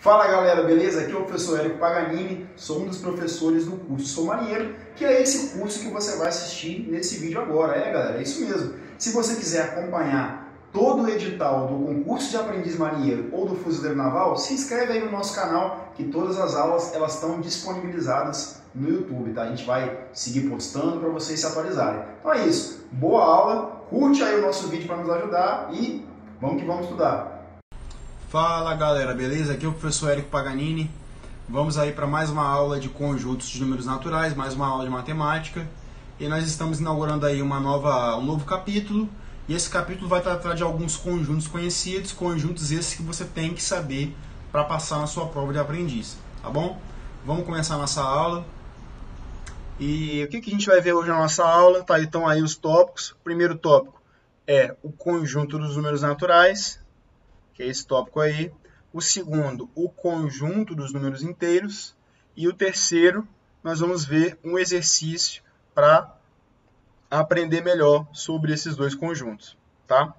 Fala galera, beleza? Aqui é o professor Érico Paganini, sou um dos professores do curso Sou Marinheiro, que é esse curso que você vai assistir nesse vídeo agora. Galera, é isso mesmo. Se você quiser acompanhar todo o edital do concurso de aprendiz marinheiro ou do fuzileiro naval, se inscreve aí no nosso canal, que todas as aulas elas estão disponibilizadas no YouTube, tá? A gente vai seguir postando para vocês se atualizarem. Então é isso, boa aula, curte aí o nosso vídeo para nos ajudar e vamos que vamos estudar. Fala galera, beleza? Aqui é o professor Érico Paganini. Vamos aí para mais uma aula de conjuntos de números naturais, mais uma aula de matemática. E nós estamos inaugurando aí um novo capítulo. E esse capítulo vai tratar de alguns conjuntos conhecidos, conjuntos esses que você tem que saber para passar na sua prova de aprendiz, tá bom? Vamos começar a nossa aula. E o que a gente vai ver hoje na nossa aula? Tá, então aí os tópicos. O primeiro tópico é o conjunto dos números naturais, que é esse tópico aí. O segundo, o conjunto dos números inteiros. E o terceiro, nós vamos ver um exercício para aprender melhor sobre esses dois conjuntos, tá?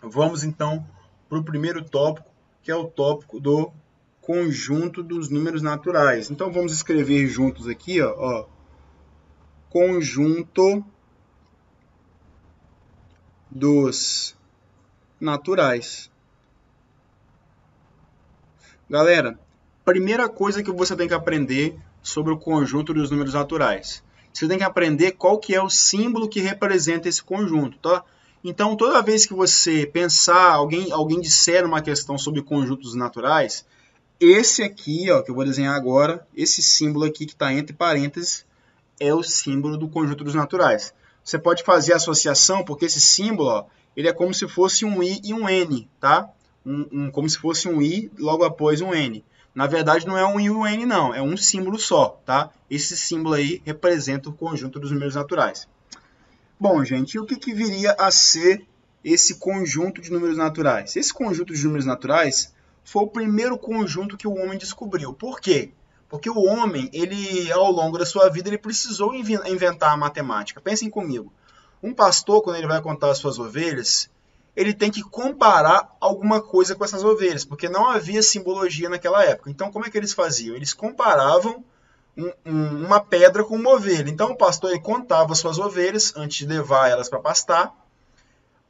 Vamos então para o primeiro tópico, que é o tópico do conjunto dos números naturais. Então vamos escrever juntos aqui, ó, conjunto dos naturais. Galera, primeira coisa que você tem que aprender sobre o conjunto dos números naturais. Você tem que aprender qual que é o símbolo que representa esse conjunto, tá? Então, toda vez que você pensar, alguém disser uma questão sobre conjuntos naturais, esse aqui, ó, que eu vou desenhar agora, esse símbolo aqui que está entre parênteses, é o símbolo do conjunto dos naturais. Você pode fazer a associação, porque esse símbolo, ó, ele é como se fosse um I e um N, tá? Como se fosse um I logo após um N. Na verdade, não é um I e um N, não. É um símbolo só, tá? Esse símbolo aí representa o conjunto dos números naturais. Bom, gente, e o que viria a ser esse conjunto de números naturais? Esse conjunto de números naturais foi o primeiro conjunto que o homem descobriu. Por quê? Porque o homem, ele, ao longo da sua vida, ele precisou inventar a matemática. Pensem comigo. Um pastor, quando ele vai contar as suas ovelhas, ele tem que comparar alguma coisa com essas ovelhas, porque não havia simbologia naquela época. Então, como é que eles faziam? Eles comparavam uma pedra com uma ovelha. Então, o pastor ele contava as suas ovelhas antes de levar elas para pastar.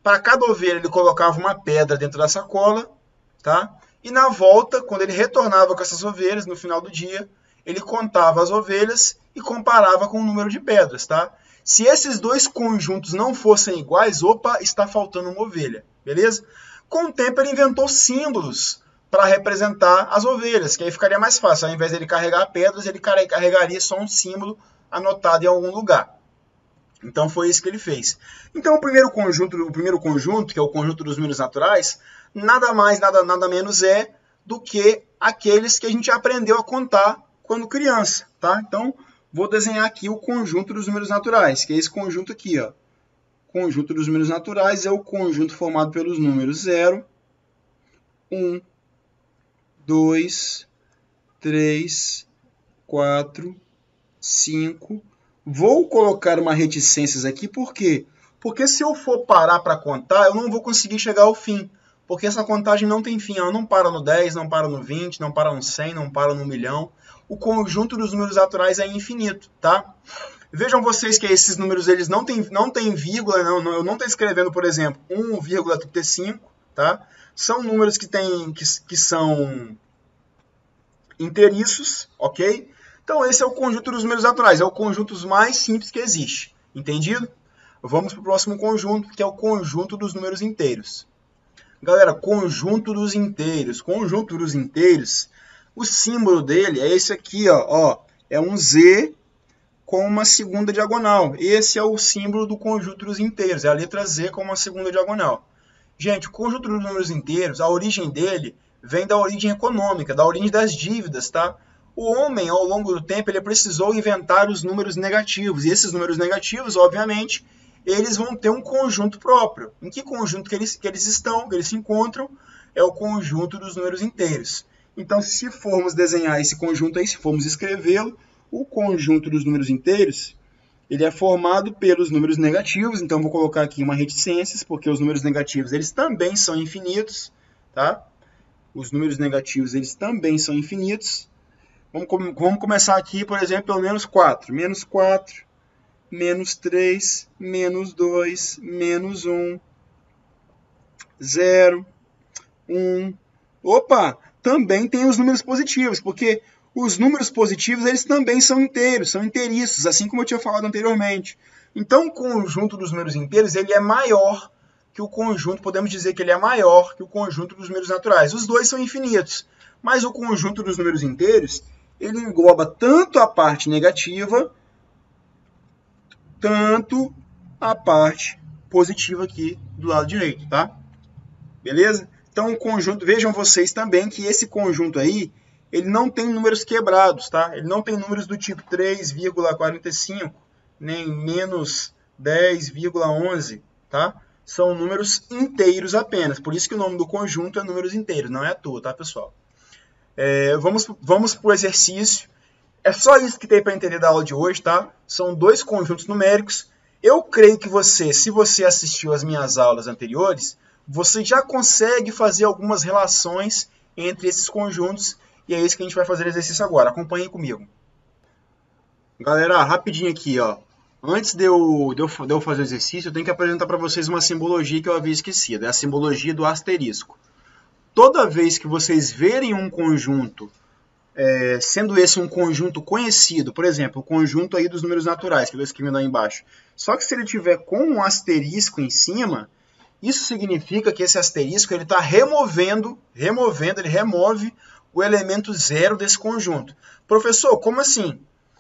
Para cada ovelha, ele colocava uma pedra dentro da sacola, tá? E na volta, quando ele retornava com essas ovelhas, no final do dia, ele contava as ovelhas e comparava com o número de pedras, tá? Se esses dois conjuntos não fossem iguais, opa, está faltando uma ovelha, beleza? Com o tempo ele inventou símbolos para representar as ovelhas, que aí ficaria mais fácil. Ao invés de ele carregar pedras, ele carregaria só um símbolo anotado em algum lugar. Então foi isso que ele fez. Então o primeiro conjunto, que é o conjunto dos números naturais, nada mais, nada menos é do que aqueles que a gente aprendeu a contar quando criança, tá? Então vou desenhar aqui o conjunto dos números naturais, que é esse conjunto aqui, ó. O conjunto dos números naturais é o conjunto formado pelos números 0, 1, 2, 3, 4, 5. Vou colocar uma reticências aqui, por quê? Porque se eu for parar para contar, eu não vou conseguir chegar ao fim. Porque essa contagem não tem fim, ela não para no 10, não para no 20, não para no 100, não para no 1.000.000. O conjunto dos números naturais é infinito, tá? Vejam vocês que esses números eles não tem vírgula, eu não estou escrevendo, por exemplo, 1,35, tá? São números que são inteiriços, ok? Então esse é o conjunto dos números naturais, é o conjunto mais simples que existe, entendido? Vamos para o próximo conjunto, que é o conjunto dos números inteiros. Galera, conjunto dos inteiros. Conjunto dos inteiros, o símbolo dele é esse aqui, ó. É um Z com uma segunda diagonal. Esse é o símbolo do conjunto dos inteiros. É a letra Z com uma segunda diagonal. Gente, o conjunto dos números inteiros, a origem dele vem da origem econômica, da origem das dívidas, tá? O homem, ao longo do tempo, ele precisou inventar os números negativos. E esses números negativos, obviamente, eles vão ter um conjunto próprio. Em que conjunto que eles se encontram? É o conjunto dos números inteiros. Então, se formos desenhar esse conjunto aí, se formos escrevê-lo, o conjunto dos números inteiros, ele é formado pelos números negativos. Então, vou colocar aqui uma reticências, porque os números negativos eles também são infinitos, tá? os números negativos eles também são infinitos. Vamos começar aqui, por exemplo, pelo menos 4. Menos 4, menos 3, menos 2, menos 1, 0, 1. Opa! Também tem os números positivos, porque os números positivos eles também são inteiros, são inteiriços, assim como eu tinha falado anteriormente. Então, o conjunto dos números inteiros ele é maior que o conjunto, podemos dizer que ele é maior que o conjunto dos números naturais. Os dois são infinitos, mas o conjunto dos números inteiros ele engloba tanto a parte negativa, tanto a parte positiva aqui do lado direito, tá? Beleza? Então, o conjunto, vejam vocês também que esse conjunto aí, ele não tem números quebrados, tá? Ele não tem números do tipo 3,45, nem menos 10,11, tá? São números inteiros apenas. Por isso que o nome do conjunto é números inteiros, não é à toa, tá, pessoal? Vamos para o exercício. É só isso que tem para entender da aula de hoje, tá? São dois conjuntos numéricos. Eu creio que você, se você assistiu às minhas aulas anteriores, você já consegue fazer algumas relações entre esses conjuntos, e é isso que a gente vai fazer exercício agora. Acompanhem comigo. Galera, rapidinho aqui, ó. Antes de eu fazer o exercício, eu tenho que apresentar para vocês uma simbologia que eu havia esquecido. É a simbologia do asterisco. Toda vez que vocês verem um conjunto, sendo esse um conjunto conhecido, por exemplo, o conjunto aí dos números naturais, que eu estou escrevendo aí embaixo, só que se ele tiver com um asterisco em cima, isso significa que esse asterisco ele está ele remove o elemento zero desse conjunto. Professor, como assim?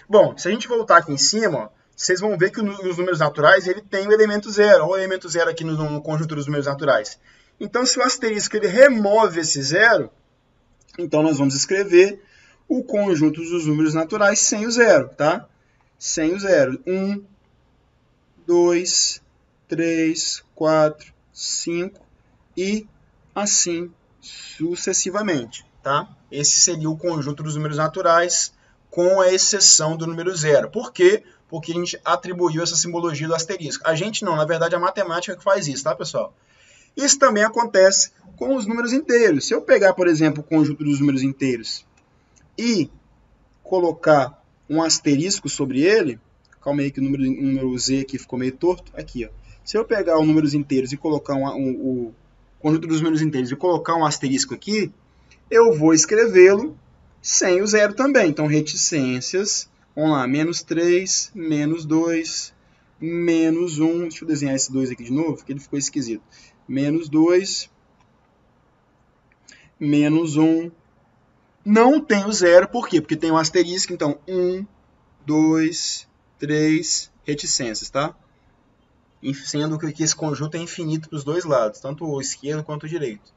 Bom, se a gente voltar aqui em cima, ó, vocês vão ver que os números naturais ele tem o elemento zero. Olha o elemento zero aqui no conjunto dos números naturais. Então, se o asterisco ele remove esse zero, então nós vamos escrever o conjunto dos números naturais sem o zero, tá? Sem o zero. 1, 2, 3, 4, 5 e assim sucessivamente, tá? Esse seria o conjunto dos números naturais com a exceção do número zero. Por quê? Porque a gente atribuiu essa simbologia do asterisco. A gente não, na verdade a matemática que faz isso, tá, pessoal? Isso também acontece com os números inteiros. Se eu pegar, por exemplo, o conjunto dos números inteiros e colocar um asterisco sobre ele, calma aí que o número Z aqui ficou meio torto, aqui, ó. Se eu pegar os números inteiros e colocar o conjunto dos números inteiros e colocar um asterisco aqui, eu vou escrevê-lo sem o zero também. Então, reticências, vamos lá, menos 3, menos 2, menos 1. Deixa eu desenhar esse 2 aqui de novo, porque ele ficou esquisito. Menos 2, menos 1. Não tem o zero, por quê? Porque tem um asterisco, então 1, 2, 3, reticências, tá? Sendo que esse conjunto é infinito para os dois lados, tanto o esquerdo quanto o direito.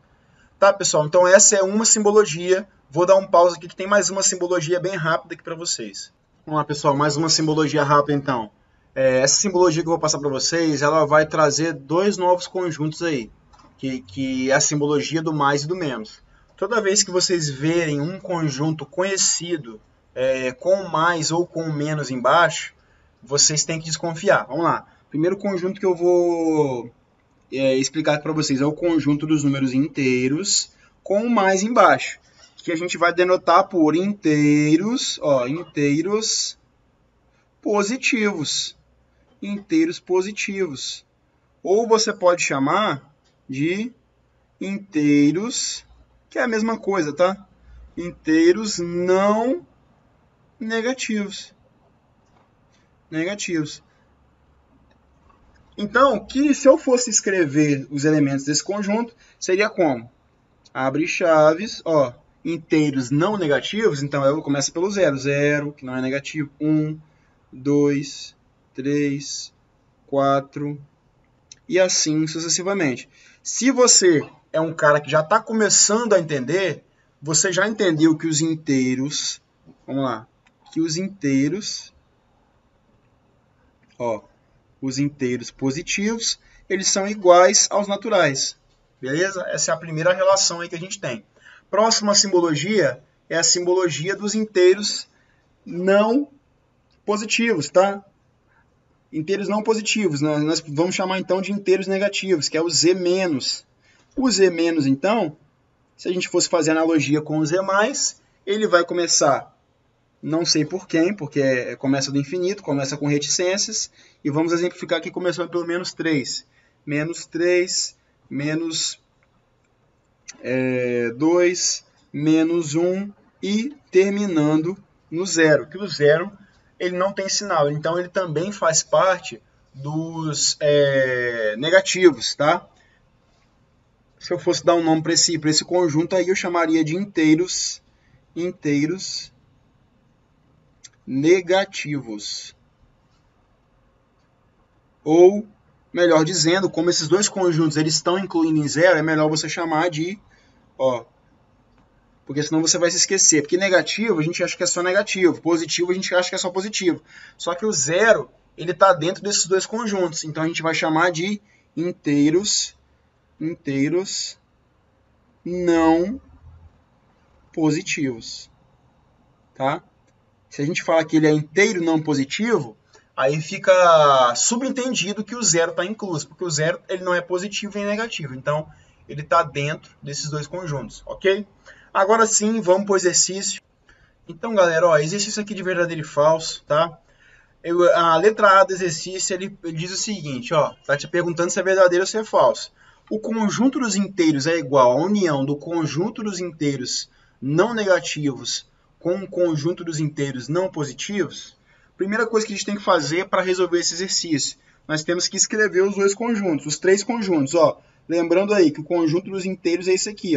Tá, pessoal? Então essa é uma simbologia. Vou dar um pause aqui que tem mais uma simbologia bem rápida aqui para vocês. Vamos lá, pessoal, mais uma simbologia rápida então. Essa simbologia que eu vou passar para vocês, ela vai trazer dois novos conjuntos aí, que é a simbologia do mais e do menos. Toda vez que vocês verem um conjunto conhecido com mais ou com menos embaixo, vocês têm que desconfiar. Vamos lá. Primeiro conjunto que eu vou explicar para vocês é o conjunto dos números inteiros com o mais embaixo, que a gente vai denotar por inteiros, ó, inteiros positivos. Inteiros positivos. Ou você pode chamar de inteiros, que é a mesma coisa, tá? Inteiros não negativos. Negativos. Então, se eu fosse escrever os elementos desse conjunto, seria como? Abre chaves, ó, inteiros não negativos, então eu começo pelo zero. 0, que não é negativo. 1, 2, 3, 4, e assim sucessivamente. Se você é um cara que já está começando a entender, você já entendeu que os inteiros, vamos lá, que os inteiros, ó, os inteiros positivos, eles são iguais aos naturais. Beleza? Essa é a primeira relação aí que a gente tem. Próxima simbologia é a simbologia dos inteiros não positivos, tá? Inteiros não positivos, nós vamos chamar então de inteiros negativos, que é o Z-. O Z-, então, Se a gente fosse fazer analogia com os demais, ele vai começar, não sei por quem, porque começa do infinito, começa com reticências, e vamos exemplificar aqui começando pelo menos 3. Menos 3, menos 2, menos 1 e terminando no 0, que o 0 ele não tem sinal, então ele também faz parte dos negativos, tá? Se eu fosse dar um nome para esse conjunto, aí eu chamaria de inteiros negativos. Ou, melhor dizendo, como esses dois conjuntos eles estão incluindo em 0, é melhor você chamar de, porque senão você vai se esquecer. Porque negativo a gente acha que é só negativo, positivo a gente acha que é só positivo. Só que o 0 ele está dentro desses dois conjuntos, então a gente vai chamar de inteiros não positivos, tá? Se a gente fala que ele é inteiro não positivo, aí fica subentendido que o 0 está incluso, porque o 0 ele não é positivo nem negativo, então ele está dentro desses dois conjuntos, ok? Agora sim, vamos para o exercício. Então, galera, exercício aqui de verdadeiro e falso, tá? A letra A do exercício ele diz o seguinte, tá te perguntando se é verdadeiro ou se é falso. O conjunto dos inteiros é igual à união do conjunto dos inteiros não negativos com o conjunto dos inteiros não positivos? Primeira coisa que a gente tem que fazer para resolver esse exercício, nós temos que escrever os dois conjuntos, os três conjuntos. Lembrando aí que o conjunto dos inteiros é esse aqui.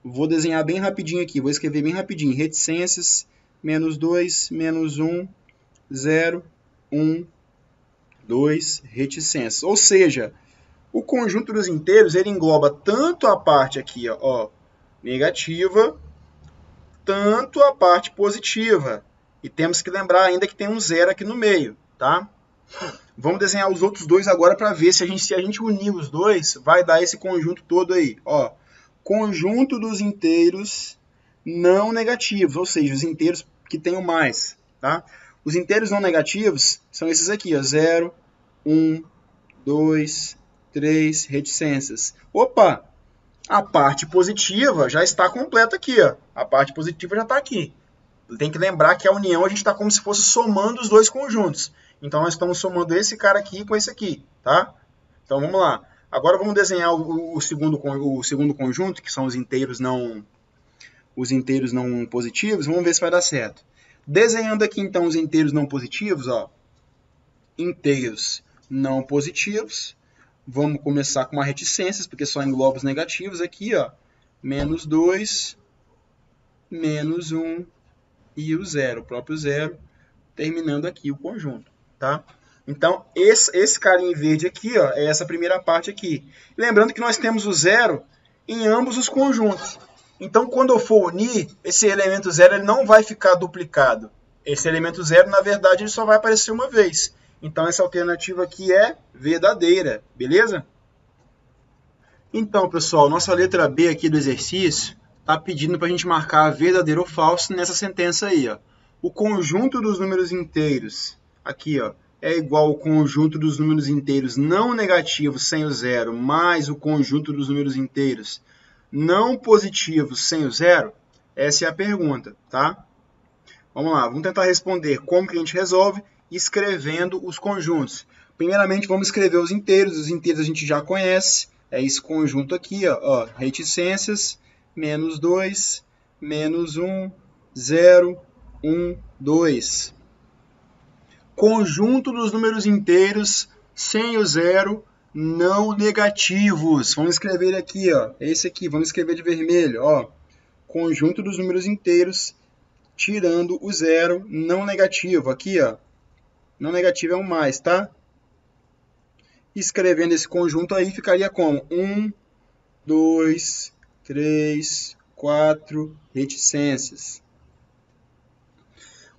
Vou desenhar bem rapidinho aqui, vou escrever bem rapidinho. Reticências, menos 2, menos 1, 0, 1, 2, reticências. Ou seja, o conjunto dos inteiros ele engloba tanto a parte aqui, negativa, tanto a parte positiva. E temos que lembrar ainda que tem um 0 aqui no meio, tá? Vamos desenhar os outros dois agora para ver se a gente unir os dois, vai dar esse conjunto todo aí. Conjunto dos inteiros não negativos, ou seja, os inteiros que tem o mais, tá? Os inteiros não negativos são esses aqui, 0, 1, 2, 3, reticências. Opa! A parte positiva já está completa aqui, A parte positiva já está aqui. Tem que lembrar que a união a gente está como se fosse somando os dois conjuntos. Então, nós estamos somando esse cara aqui com esse aqui, tá? Então, vamos lá. Agora, vamos desenhar o segundo conjunto, que são os inteiros não positivos. Vamos ver se vai dar certo. Desenhando aqui, então, os inteiros não positivos, inteiros não positivos. Vamos começar com uma reticências, porque só engloba os negativos aqui, menos 2, menos 1 e o 0, o próprio 0, terminando aqui o conjunto, tá? Então, esse carinha em verde aqui, é essa primeira parte aqui. Lembrando que nós temos o 0 em ambos os conjuntos. Então, quando eu for unir, esse elemento 0 ele não vai ficar duplicado. Esse elemento 0, na verdade, ele só vai aparecer uma vez. Então, essa alternativa aqui é verdadeira, beleza? Então, pessoal, nossa letra B aqui do exercício está pedindo para a gente marcar verdadeiro ou falso nessa sentença aí. O conjunto dos números inteiros, aqui, é igual ao conjunto dos números inteiros não negativos sem o 0, mais o conjunto dos números inteiros não positivos sem o 0? Essa é a pergunta, tá? Vamos lá, vamos tentar responder como que a gente resolve escrevendo os conjuntos. Primeiramente, vamos escrever os inteiros a gente já conhece, é esse conjunto aqui, reticências, menos 2, menos 1, 0, 1, 2. Conjunto dos números inteiros sem o 0, não negativos. Vamos escrever aqui, esse aqui, vamos escrever de vermelho, conjunto dos números inteiros tirando o 0, não negativo. Aqui, não negativo é um mais, tá? Escrevendo esse conjunto aí, ficaria como? 1, 2, 3, 4, reticências.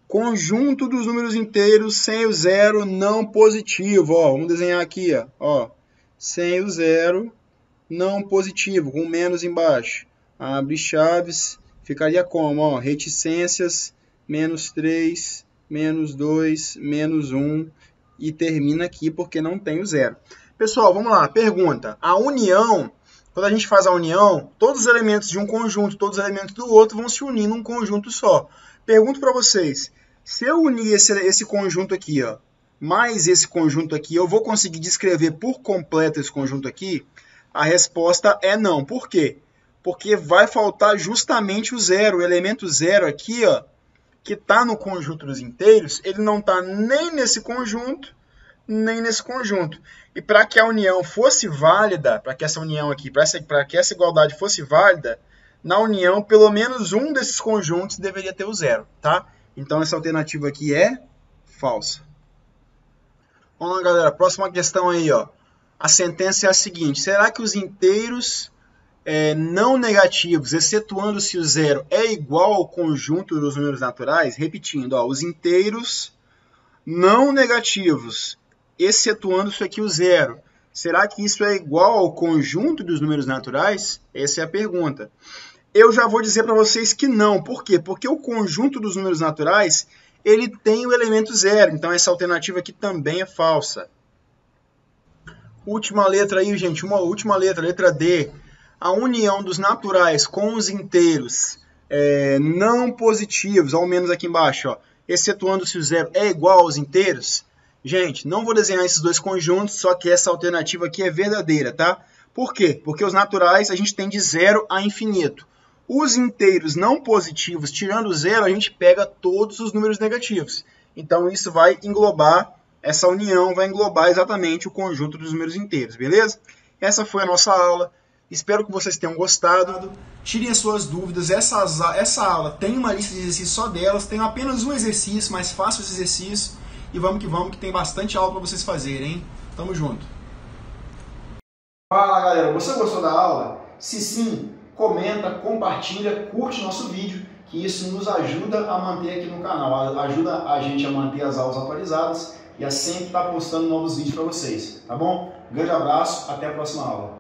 Conjunto dos números inteiros sem o 0 não positivo. Vamos desenhar aqui, sem o 0 não positivo, com menos embaixo. Abre chaves, ficaria como? Reticências, menos 3, menos 2, menos 1 e termina aqui porque não tem o 0. Pessoal, vamos lá, pergunta. A união Quando a gente faz a união, todos os elementos de um conjunto, todos os elementos do outro vão se unir num conjunto só. Pergunto para vocês, se eu unir esse conjunto aqui, ó, mais esse conjunto aqui, eu vou conseguir descrever por completo esse conjunto aqui? A resposta é não. Por quê? Porque vai faltar justamente o zero. O elemento zero aqui, ó, que está no conjunto dos inteiros, ele não está nem nesse conjunto, nem nesse conjunto. E para que a união fosse válida, para que essa união aqui, para que essa igualdade fosse válida, na união, pelo menos um desses conjuntos deveria ter o zero, tá? Então, essa alternativa aqui é falsa. Vamos lá, galera. Próxima questão aí, ó. A sentença é a seguinte. Será que os inteiros não negativos, excetuando-se o zero, é igual ao conjunto dos números naturais? Repetindo, ó, os inteiros não negativos, excetuando-se aqui o zero. Será que isso é igual ao conjunto dos números naturais? Essa é a pergunta. Eu já vou dizer para vocês que não. Por quê? Porque o conjunto dos números naturais, ele tem o elemento zero. Então, essa alternativa aqui também é falsa. Última letra aí, gente. Uma última letra, letra D. A união dos naturais com os inteiros não positivos, ao menos aqui embaixo, ó, excetuando-se o zero, é igual aos inteiros? Gente, não vou desenhar esses dois conjuntos, só que essa alternativa aqui é verdadeira, tá? Por quê? Porque os naturais a gente tem de 0 a infinito. Os inteiros não positivos, tirando o zero, a gente pega todos os números negativos. Então, isso vai englobar, essa união vai englobar exatamente o conjunto dos números inteiros, beleza? Essa foi a nossa aula. Espero que vocês tenham gostado. Tirem as suas dúvidas. Essa aula tem uma lista de exercícios só delas. Tem apenas um exercício, mas façam esse exercício. E vamos, que tem bastante aula para vocês fazerem, hein? Tamo junto. Fala, galera. Você gostou da aula? Se sim, comenta, compartilha, curte nosso vídeo, que isso nos ajuda a manter aqui no canal. Ajuda a gente a manter as aulas atualizadas e a sempre estar postando novos vídeos para vocês. Tá bom? Grande abraço. Até a próxima aula.